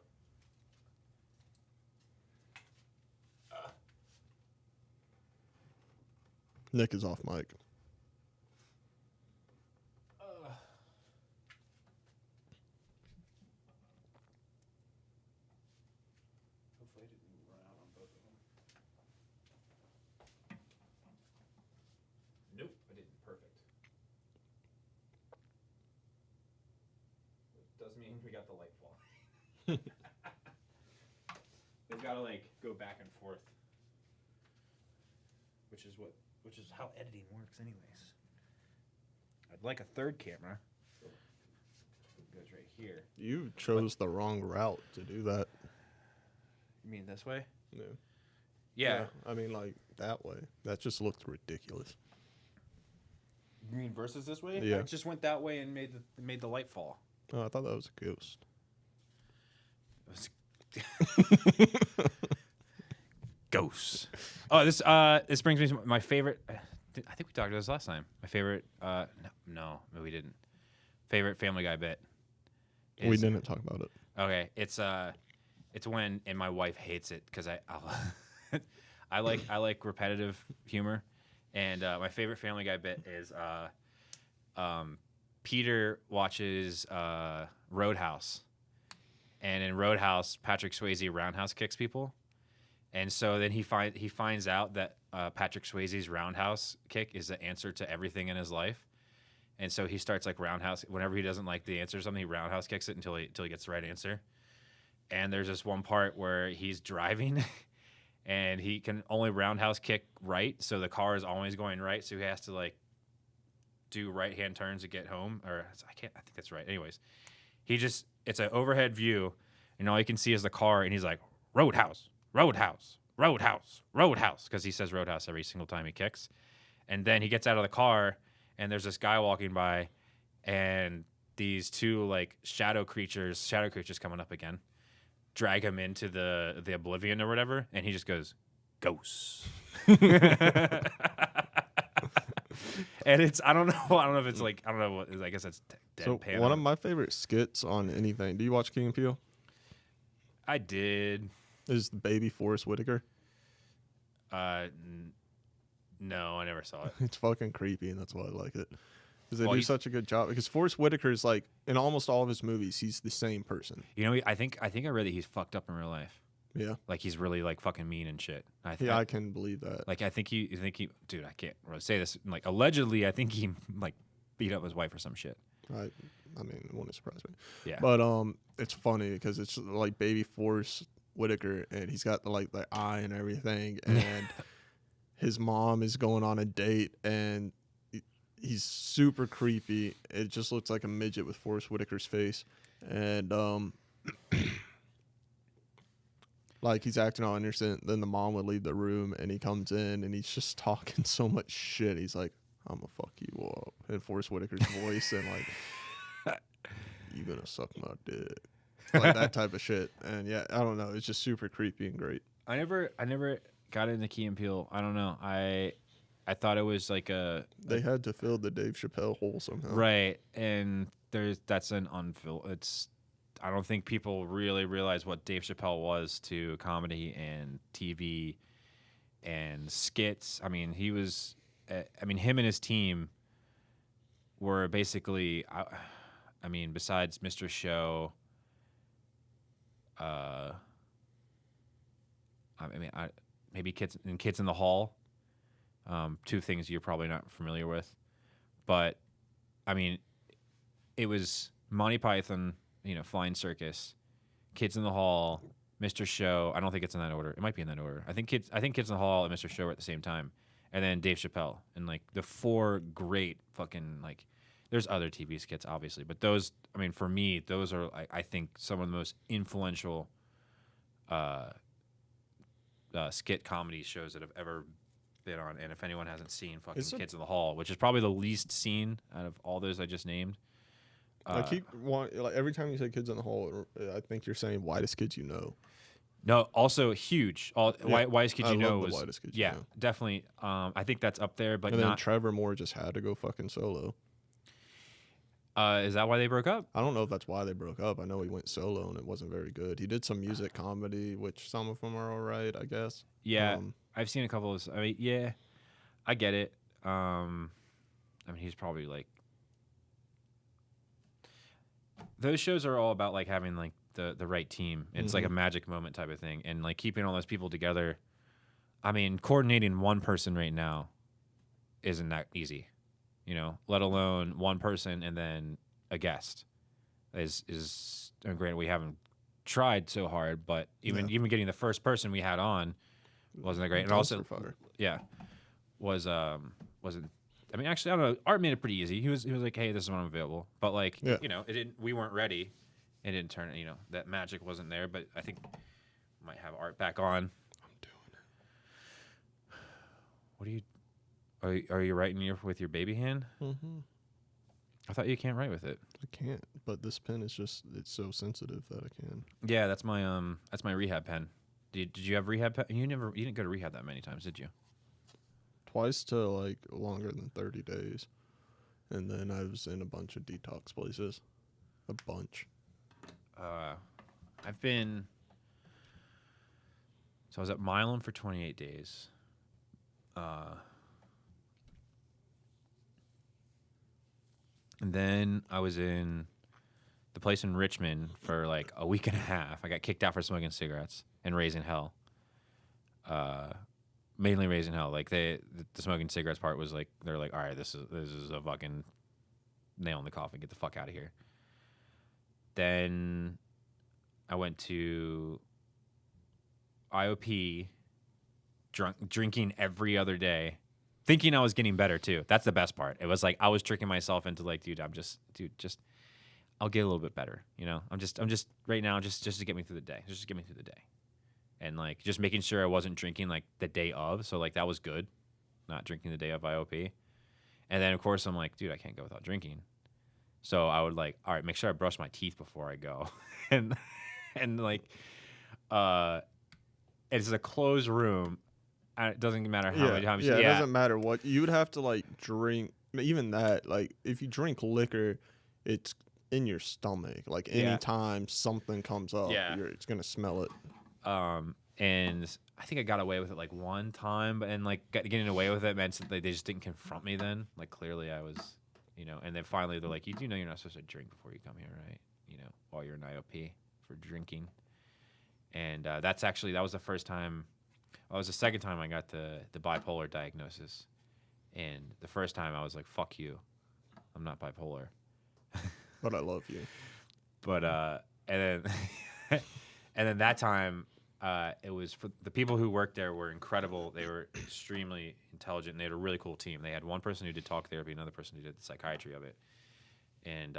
Nick is off mic. Hopefully, I didn't run out on both of them. Nope, I didn't. Perfect. It does mean we got the light fall. They've got to like go back and forth, which is how editing works, anyways. I'd like a third camera. It goes right here. You chose the wrong route to do that. You mean this way? Yeah. Yeah. I mean, like, that way. That just looked ridiculous. You mean versus this way? Yeah. I just went that way and made the light fall. Oh, I thought that was a ghost. Ghosts. Oh, this brings me to my favorite. I think we talked about this last time. My favorite. No, we didn't. Favorite Family Guy bit. We didn't talk about it. Okay, it's when and my wife hates it because I like repetitive humor, and my favorite Family Guy bit is Peter watches Roadhouse, and in Roadhouse Patrick Swayze roundhouse kicks people. And so then he finds out that Patrick Swayze's roundhouse kick is the answer to everything in his life. And so he starts like roundhouse whenever he doesn't like the answer to something, he roundhouse kicks it until he gets the right answer. And there's this one part where he's driving and he can only roundhouse kick right, so the car is always going right, so he has to like do right-hand turns to get home, or I think that's right. Anyways, it's an overhead view and all you can see is the car and he's like, Roadhouse. Roadhouse, Roadhouse, Roadhouse, because he says Roadhouse every single time he kicks. And then he gets out of the car, and there's this guy walking by, and these two like shadow creatures coming up again, drag him into the oblivion or whatever, and he just goes, ghosts. And I don't know if it's like, I don't know what, I guess that's deadpan. So one of my favorite skits on anything. Do you watch Key and Peele? I did. Is Baby Forrest Whitaker. No, I never saw it. It's fucking creepy, and that's why I like it. Because they Well, do such a good job. Because Forrest Whitaker is like, in almost all of his movies, he's the same person. You know, I think I read that he's fucked up in real life. Yeah. Like he's really like fucking mean and shit. I can believe that. Like I think he, dude, I can't really say this. Like allegedly, I think he like beat up his wife or some shit. I mean, it wouldn't surprise me. Yeah. But it's funny because it's like baby Forrest Whitaker, and he's got the eye and everything, and his mom is going on a date, and he's super creepy. It just looks like a midget with Forrest Whitaker's face, and like he's acting all innocent. Then the mom would leave the room, and he comes in, and he's just talking so much shit. He's like, "I'm gonna fuck you up," in Forrest Whitaker's voice, and like, "You gonna suck my dick," like that type of shit. And yeah, I don't know. It's just super creepy and great. I never got into Key and Peele. I don't know. I thought it was like They had to fill the Dave Chappelle hole somehow. right, and that's an unfill. It's I don't think people really realize what Dave Chappelle was to comedy and TV and skits. I mean, he was. I mean, him and his team were basically. I mean, besides Mr. Show. Maybe Kids in the Hall. Two things you're probably not familiar with, but I mean, it was Monty Python, Flying Circus, Kids in the Hall, Mr. Show. I don't think it's in that order. It might be in that order. I think Kids in the Hall and Mr. Show were at the same time, and then Dave Chappelle, and like the four great fucking like. There's other TV skits, obviously, but those. I mean, for me, those are I think some of the most influential skit comedy shows that have ever been on. And if anyone hasn't seen fucking Kids in the Hall, which is probably the least seen out of all those I just named. Every time you say Kids in the Hall, I think you're saying Whitest Kids You Know. No, also huge. Whitest Kids You Know was Whitest Kids You Know. Definitely. I think that's up there, but and then not. Trevor Moore just had to go fucking solo. Is that why they broke up? I don't know if that's why they broke up. I know he went solo and it wasn't very good. He did some music comedy, which some of them are all right, I guess. Yeah, I've seen a couple of. I mean, yeah, I get it. I mean, he's probably like. Those shows are all about like having like the right team. It's like a magic moment type of thing, and like keeping all those people together. I mean, coordinating one person right now isn't that easy. Let alone one person and then a guest is and granted we haven't tried so hard, but even getting the first person we had on wasn't that great. And also wasn't. I mean, actually, I don't know. Art made it pretty easy. He was like, "Hey, this is when I'm available," but like, it didn't. We weren't ready. It didn't turn. That magic wasn't there. But I think we might have Art back on. I'm doing it. What do you? Are you writing with your baby hand? Mm-hmm. I thought you can't write with it. I can't, but this pen is it's so sensitive that I can. Yeah, that's my rehab pen. Did you have rehab pen? You didn't go to rehab that many times, did you? Twice to like longer than 30 days. And then I was in a bunch of detox places. A bunch. I've been so I was at Milan for 28 days. And then I was in the place in Richmond for like a week and a half. I got kicked out for smoking cigarettes and raising hell. Mainly raising hell. Like the smoking cigarettes part was like they're like, all right, this is a fucking nail in the coffin. Get the fuck out of here. Then I went to IOP, drinking every other day. Thinking I was getting better too. That's the best part. It was like I was tricking myself into like, dude, I'll get a little bit better. I'm just right now just to get me through the day. Just to get me through the day. And like just making sure I wasn't drinking like the day of. So like that was good. Not drinking the day of IOP. And then of course I'm like, dude, I can't go without drinking. So I would like, all right, make sure I brush my teeth before I go. and like it's a closed room. It doesn't matter how many times. Yeah, it doesn't matter what. You would have to, like, drink. Even that, like, if you drink liquor, it's in your stomach. Like, anytime something comes up, it's going to smell it. And I think I got away with it like one time, but and like getting away with it meant that they just didn't confront me then. Like clearly I was, and then finally they're like, you do know you're not supposed to drink before you come here, right? While you're in IOP for drinking. And that was the first time. Well, it was the second time I got the bipolar diagnosis. And the first time I was like, fuck you. I'm not bipolar. But I love you. But and then and then that time it was for the people who worked there were incredible. They were extremely intelligent and they had a really cool team. They had one person who did talk therapy, another person who did the psychiatry of it. And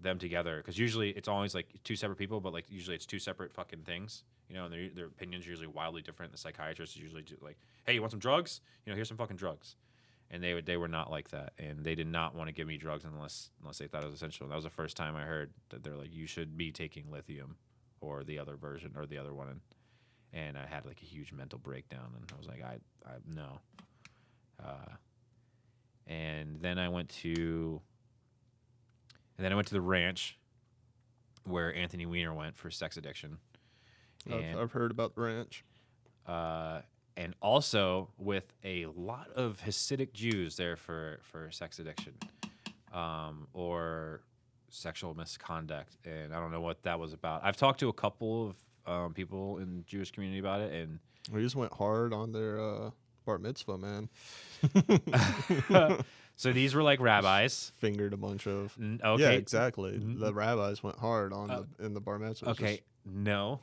them together, because usually it's always like two separate people, but like usually it's two separate fucking things, and their opinions are usually wildly different. The psychiatrist is usually like, hey, you want some drugs? Here's some fucking drugs. And they were not like that, and they did not want to give me drugs unless they thought it was essential. And that was the first time I heard that they're like, you should be taking lithium or the other version or the other one. And I had like a huge mental breakdown, and I was like, I no. And then I went to the ranch where Anthony Weiner went for sex addiction. I've heard about the ranch. And also with a lot of Hasidic Jews there for sex addiction or sexual misconduct. And I don't know what that was about. I've talked to a couple of people in the Jewish community about it. And We just went hard on their bar mitzvah, man. so these were like rabbis. Fingered a bunch of. Okay. Yeah, exactly. The rabbis went hard on in the bar mitzvah. Okay. No,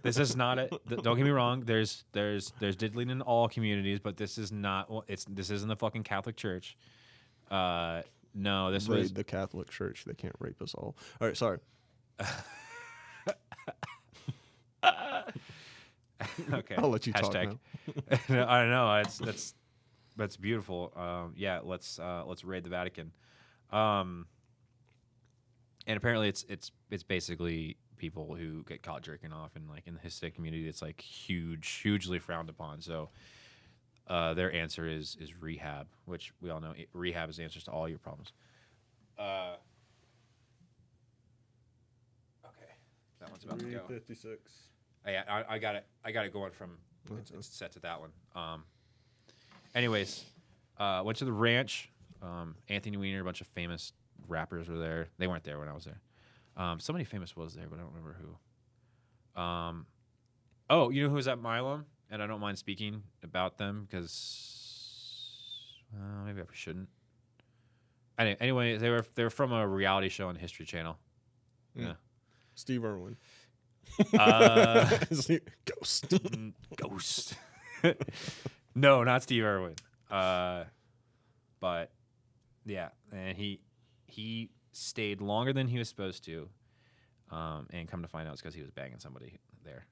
this is not it. Don't get me wrong. There's diddling in all communities, but this is not. This isn't the fucking Catholic Church. No, this was the Catholic Church. They can't rape us all. All right, sorry. Okay. I'll let you talk Hashtag. now. I don't know. That's beautiful. Yeah, let's raid the Vatican. And apparently it's basically people who get caught jerking off, and like in the Hasidic community, it's like hugely frowned upon. So their answer is rehab, which we all know rehab is the answers to all your problems. Okay, that one's about to go. 356. I got it going from it's set to that one. Anyways, went to the ranch. Anthony Weiner, a bunch of famous rappers were there. They weren't there when I was there. Somebody famous was there, but I don't remember who. Oh, you know who was at Milam? And I don't mind speaking about them because maybe I shouldn't. Anyway, they were from a reality show on the History Channel. Yeah. Steve Irwin. Ghost. Ghost. No, not Steve Irwin. But yeah, and he stayed longer than he was supposed to, and come to find out it's because he was banging somebody there,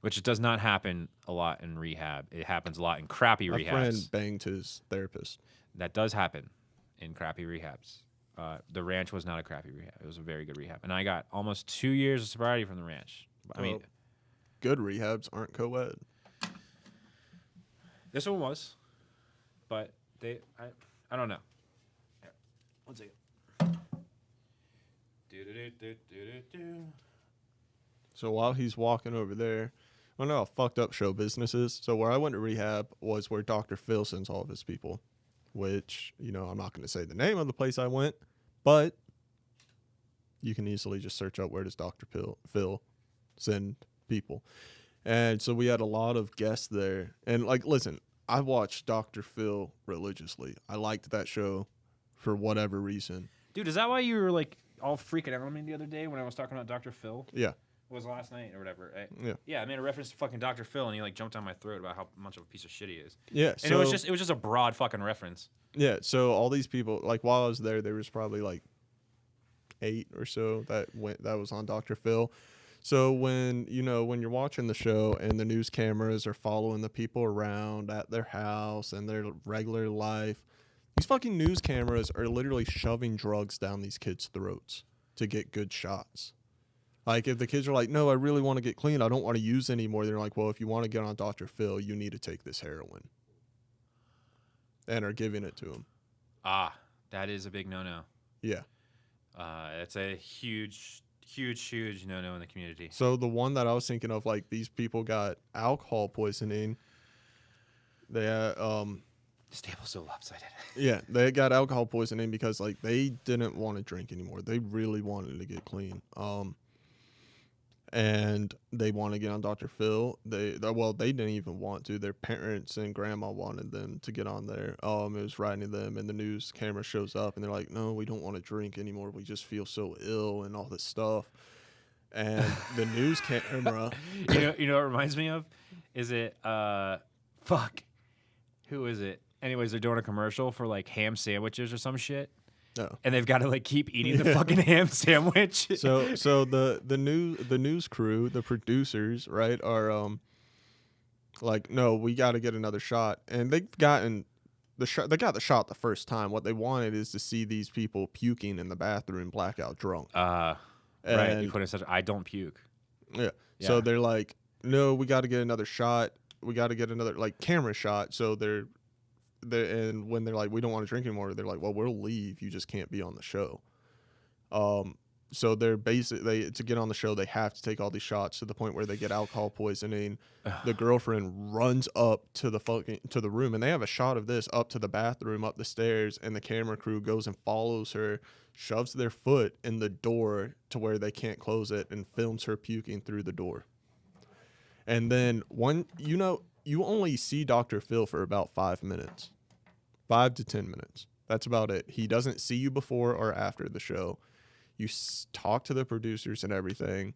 which does not happen a lot in rehab. It happens a lot in crappy rehabs. My friend banged his therapist. That does happen in crappy rehabs. The ranch was not a crappy rehab. It was a very good rehab. And I got almost 2 years of sobriety from the ranch. I mean, good rehabs aren't co-ed. This one was, but I don't know. Here, one second. So while he's walking over there, I don't know how fucked up show business is. So where I went to rehab was where Dr. Phil sends all of his people, which, I'm not going to say the name of the place I went, but you can easily just search up where does Dr. Phil send people. And so we had a lot of guests there. And listen, I watched Dr. Phil religiously. I liked that show for whatever reason. Dude, is that why you were like all freaking out on me the other day when I was talking about Dr. Phil? Yeah. It was last night or whatever. Yeah. Yeah, I made a reference to fucking Dr. Phil, and he like jumped down my throat about how much of a piece of shit he is. Yeah. And it was just a broad fucking reference. Yeah. So all these people, while I was there was probably 8 or so that was on Dr. Phil. So when you're watching the show and the news cameras are following the people around at their house and their regular life, these fucking news cameras are literally shoving drugs down these kids' throats to get good shots. Like, if the kids are like, no, I really want to get clean, I don't want to use anymore, they're like, well, if you want to get on Dr. Phil, you need to take this heroin. And are giving it to him. Ah, that is a big no-no. Yeah. It's a huge huge no in the community. So the one that I was thinking of, like, these people got alcohol poisoning. They This table's so lopsided. yeah, they got alcohol poisoning because like they didn't want to drink anymore. They really wanted to get clean. And they want to get on Dr. Phil. They didn't even want to. Their parents and grandma wanted them to get on there. It was writing to them, and the news camera shows up, and they're like, "No, we don't want to drink anymore. We just feel so ill and all this stuff." And the news camera, You know what it reminds me of? Is it fuck? Who is it? Anyways, they're doing a commercial for like ham sandwiches or some shit. no. And they've got to like keep eating the fucking ham sandwich. So the news crew, the producers, right, are like, no, we got to get another shot, and they've gotten the shot. They got the shot the first time. What they wanted is to see these people puking in the bathroom, blackout drunk. Right. You put in such. I don't puke. Yeah. Yeah. So they're like, no, we got to get another shot. We got to get another like camera shot. So they're and when they're like, we don't want to drink anymore, they're like, well, we'll leave. You just can't be on the show. So they're basically to get on the show, they have to take all these shots to the point where they get alcohol poisoning. The girlfriend runs up to the room, and they have a shot of this up to the bathroom, up the stairs, and the camera crew goes and follows her, shoves their foot in the door to where they can't close it, and films her puking through the door. And then you only see Dr. Phil for about 5 minutes. 5 to 10 minutes. That's about it. He doesn't see you before or after the show. You talk to the producers and everything.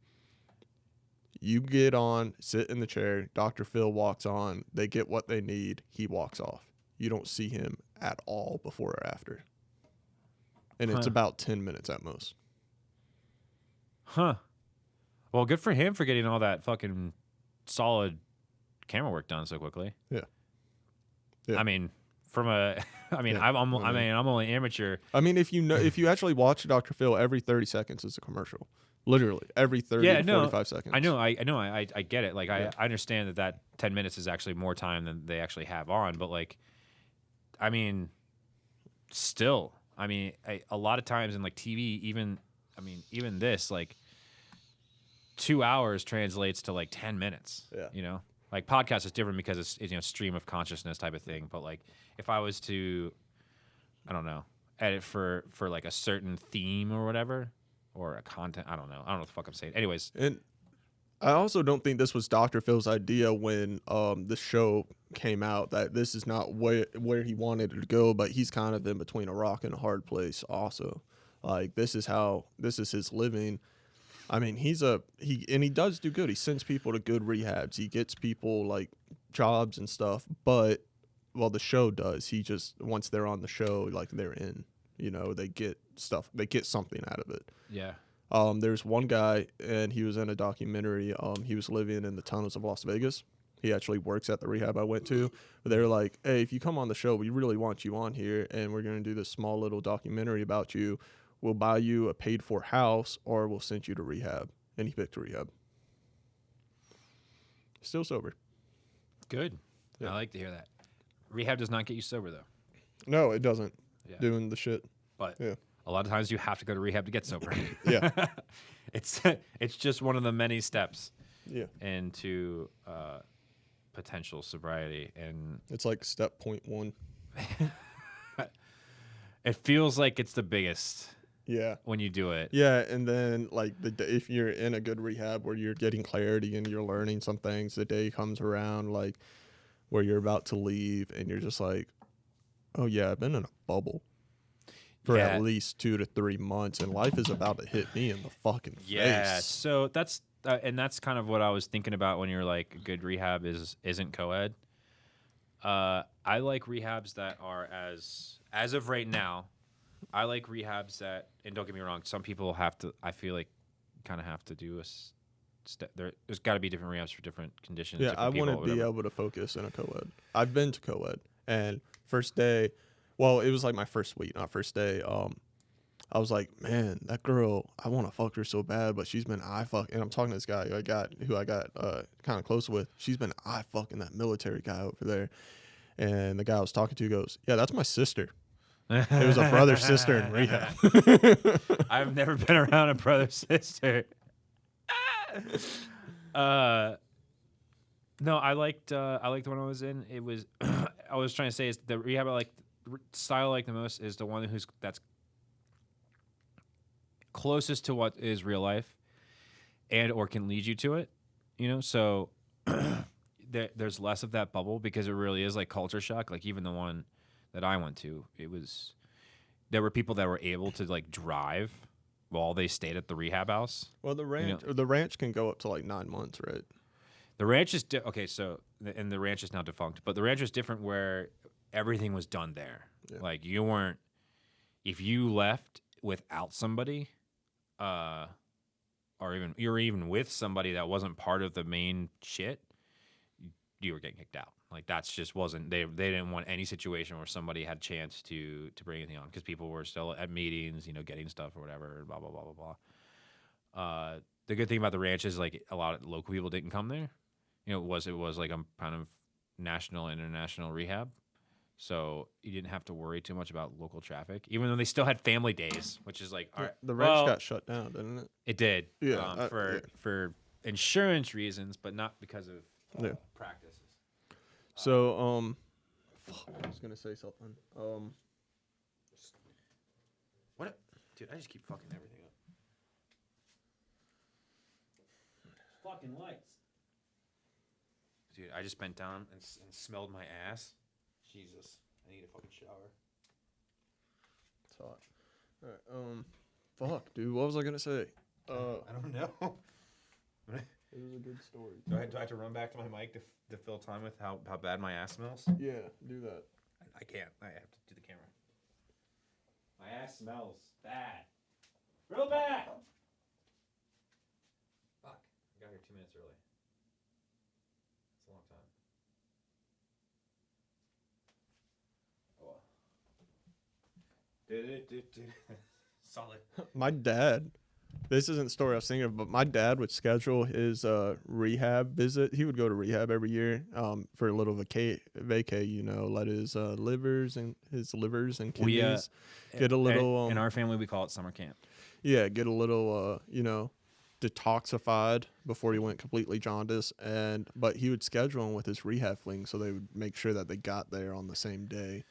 You get on, sit in the chair. Dr. Phil walks on. They get what they need. He walks off. You don't see him at all before or after. And it's about 10 minutes at most. Huh. Well, good for him for getting all that fucking solid camera work done so quickly. Yeah. I mean, I'm only amateur. I mean, if you actually watch Dr. Phil, every 30 seconds is a commercial. Literally, every 30 to 45 seconds. I know, I get it. Like, I understand that 10 minutes is actually more time than they actually have on, but like, I mean, still, I mean, a lot of times in like TV, even this, like 2 hours translates to like 10 minutes. Yeah. You know, like podcast is different because it's stream of consciousness type of thing. But like, if I was to, I don't know, edit for like a certain theme or whatever, or a content, I don't know what the fuck I'm saying. Anyways, and I also don't think this was Dr. Phil's idea when the show came out, that this is not where he wanted it to go, but he's kind of in between a rock and a hard place also. Like, this is his living. I mean, he does do good. He sends people to good rehabs. He gets people like jobs and stuff, but the show does. He just, once they're on the show, like, they're in, they get something out of it. yeah. There's one guy, and he was in a documentary. He was living in the tunnels of Las Vegas. He actually works at the rehab I went to. But they were like, hey, if you come on the show, we really want you on here, and we're going to do this small little documentary about you. We'll buy you a paid-for house, or we'll send you to rehab. And he picked rehab. Still sober. Good. Yeah. I like to hear that. Rehab does not get you sober, though. No, it doesn't. Yeah. Doing the shit. But Yeah. a lot of times you have to go to rehab to get sober. Yeah. It's just one of the many steps Yeah. into potential sobriety, and It's like step 0.1. it feels like it's the biggest Yeah. when you do it. Yeah, and then like if you're in a good rehab where you're getting clarity and you're learning some things, the day comes around like where you're about to leave and you're just like, oh yeah, I've been in a bubble for at least 2 to 3 months, and life is about to hit me in the fucking Yeah, face. so that's kind of what I was thinking about when you're like, good rehab isn't co-ed. I like rehabs that are as of right now. I like rehabs that, and don't get me wrong, some people have to. I feel like kind of have to do a step. There's got to be different rehabs for different conditions. Yeah, different I want to be able to focus in a co-ed. I've been to co-ed, and first day, well, it was like my first week, not first day. I was like, man, that girl, I want to fuck her so bad, but she's been and I'm talking to this guy who I got kind of close with. She's been fucking that military guy over there, and the guy I was talking to goes, yeah, that's my sister. It was a brother sister in rehab. I've never been around a brother sister. No, I liked the one I was in. It was I was trying to say is the rehab I like style I like the most is the one that's closest to what is real life and or can lead you to it. You know, so there's less of that bubble because it really is like culture shock. Like even the one that I went to, there were people that were able to like drive while they stayed at the rehab house. Well, the ranch can go up to like 9 months, right? The ranch is okay. So and the ranch is now defunct, but the ranch is different where everything was done there. Yeah. Like you weren't, if you left without somebody, or even you're even with somebody that wasn't part of the main shit, you were getting kicked out. Like that's just wasn't they didn't want any situation where somebody had a chance to bring anything on because people were still at meetings, you know, getting stuff or whatever, blah blah blah blah blah. The good thing about the ranch is like a lot of local people didn't come there. You know, it was like a kind of national, international rehab. So you didn't have to worry too much about local traffic, even though they still had family days, which is like, all right. The ranch got shut down, didn't it? It did. Yeah. For insurance reasons, but not because of practices. So, I was going to say something. What? Dude, I just keep fucking everything up. Fucking lights. Dude, I just bent down and smelled my ass. Jesus, I need a fucking shower. It's hot. All right. Fuck, dude. What was I gonna say? I don't know. It was a good story. Do I have to run back to my mic to fill time with how bad my ass smells? Yeah, do that. I can't. I have to do the camera. My ass smells bad. Real bad. Fuck. I got here 2 minutes early. That's a long time. Solid. My dad, this isn't the story I was thinking of, but my dad would schedule his rehab visit. He would go to rehab every year for a little vacay, you know, let his livers and kidneys get a little. In our family, we call it summer camp. Yeah, get a little, you know, detoxified before he went completely jaundiced. But he would schedule them with his rehab fling, so they would make sure that they got there on the same day.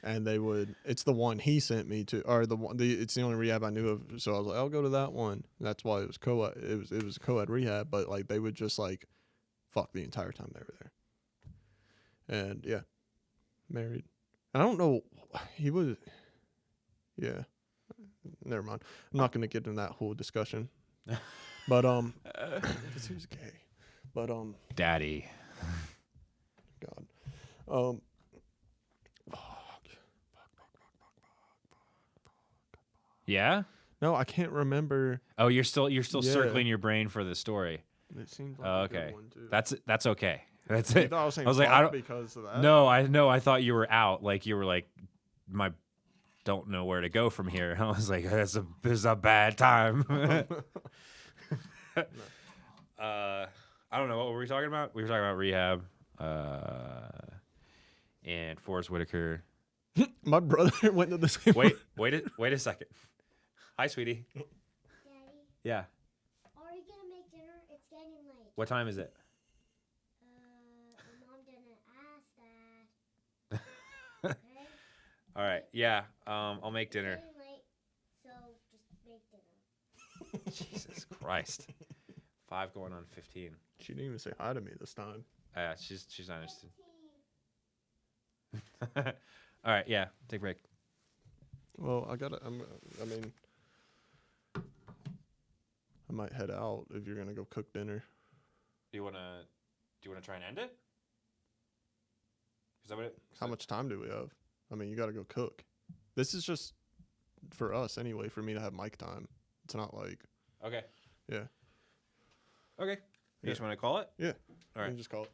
And they would. It's the one he sent me to, or it's the only rehab I knew of. So I was like, I'll go to that one. And that's why it was co-ed. It was a co-ed rehab, but like they would just like fuck the entire time they were there. And yeah, married. I don't know. He was. Yeah. Never mind. I'm not gonna get into that whole discussion. But because he was gay. But Daddy. God. Yeah? No, I can't remember. Oh, you're still circling your brain for the story. It seems like a good one too. That's okay. That's it. I was like, I don't because of that. No, I thought you were out. Like you were like, don't know where to go from here. I was like, this is a bad time. I don't know, what were we talking about? We were talking about rehab, and Forrest Whitaker. My brother went to the same. Wait a second. Hi, sweetie. Daddy? Yeah. Are you gonna make dinner? It's getting late. What time is it? My mom didn't ask that. Okay? All right. Yeah. I'll make dinner. It's getting late, so just make dinner. Jesus Christ. 5 going on 15. She didn't even say hi to me this time. Yeah, she's not interested. All right. Yeah. Take a break. Well, I might head out if you're gonna go cook dinner. Do you wanna try and end it? How much time do we have? I mean, you gotta go cook. This is just for us anyway. For me to have mic time. It's not like. Okay. Yeah. Okay. You just want to call it? Yeah. All right. You just call it.